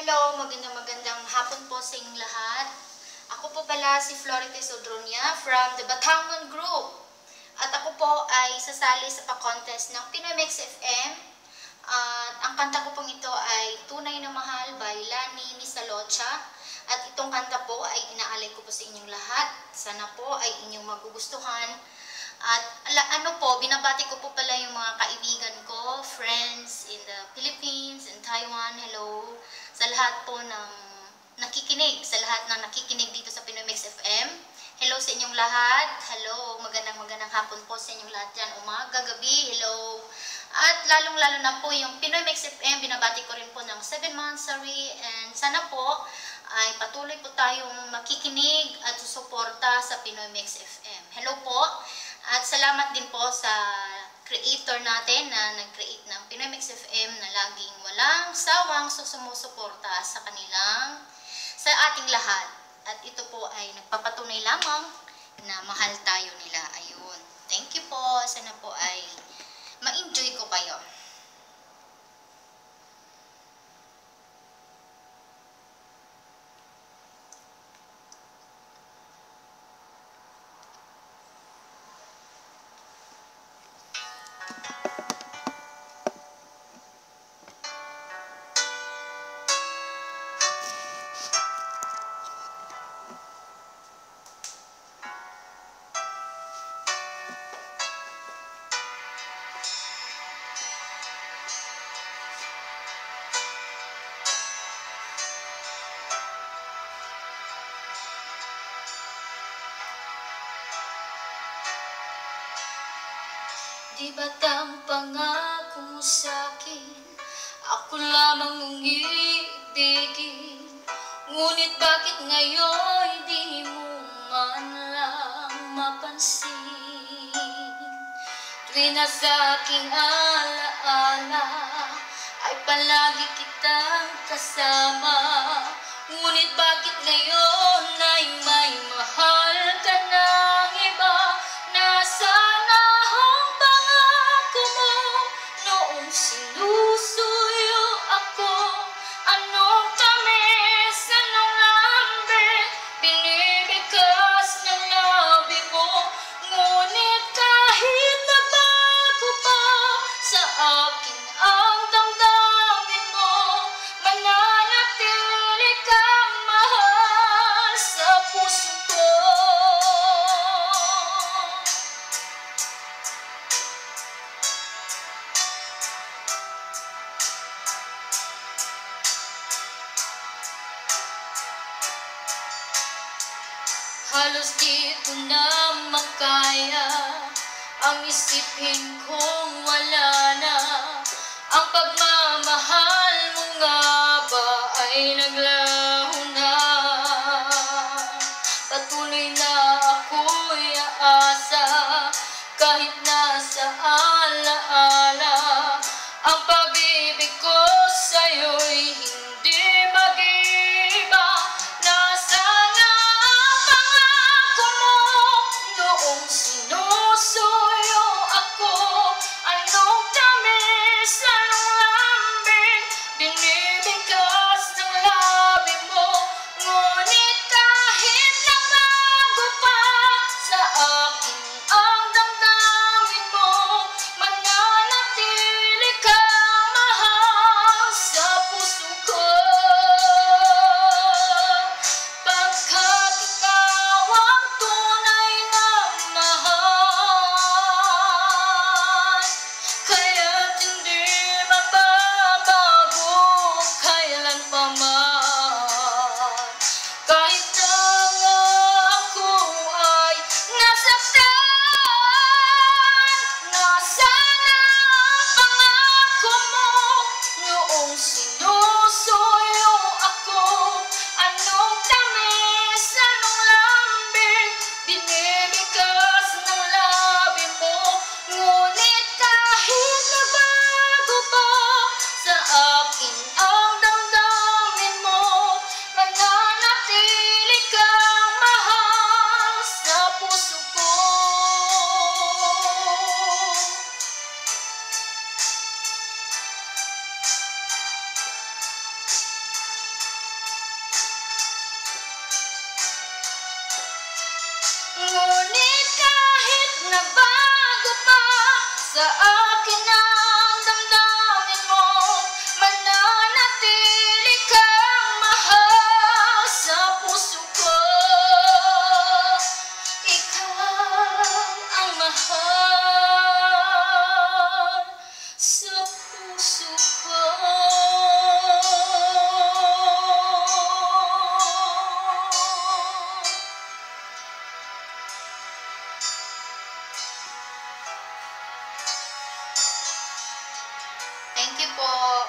Hello, magandang hapon po sa inyong lahat. Ako po pala si Florites Odronia from the Batangon Group. At ako po ay sasali sa pa-contest ng Pinoy Mix FM. At ang kanta ko pong ito ay Tunay na Mahal by Lani Misalocha. At itong kanta po ay inaalay ko po sa inyong lahat. Sana po ay inyong magugustuhan. At binabati ko po pala yung mga kaibigan ko, friends in the Philippines and Taiwan. Hello sa lahat po ng nakikinig, dito sa Pinoy Mix FM. Hello sa inyong lahat. Hello, magandang hapon po sa inyong lahat dyan. Umaga, gabi, hello. At lalong-lalo na po yung Pinoy Mix FM, binabati ko rin po ng 7th monthsary. And sana po ay patuloy po tayong makikinig at susuporta sa Pinoy Mix FM. Hello po. At salamat din po sa creator natin na nag-create ng Pinoy Mix FM na laging walang sawang sumusuporta sa ating lahat. At ito po ay nagpapatunay lamang na mahal tayo nila. Ayun. Thank you po. Sana po ay ma-enjoy ko kayo. Di ba't ang pangako mo sa'kin, ako lamang mong iibigin? Ngunit bakit ngayon di mo man lang mapansin? Tuwing nasa aking alaala ay palagi kitang kasama. Ngunit bakit ngayon ay may mahal ka ng iba? Nasaan ang pangako mo noong sinusuyo ako? Anong tamis, anong lambing binibigkas ng labi mo? Ngunit kahit nagbago pa sa akin ang damdamin mo, mananatili kang mahal sa puso ko. Halos di ko na makaya ang isipin kong wala na. Ang pagmamahal mo nga ba ay naglaho na? Patuloy na ako'y aasa kahit nasa alaala. Ang pag-ibig ko sa'yo'y hindi mag-iiba. Nasaan ang pangako mo noong sinusuyo ako? Anong tamis, anong lambing Sa akin ang damdamin mo, mananatili kang mahal sa puso ko. Ikaw ang mahal sa puso ko. Thank you po.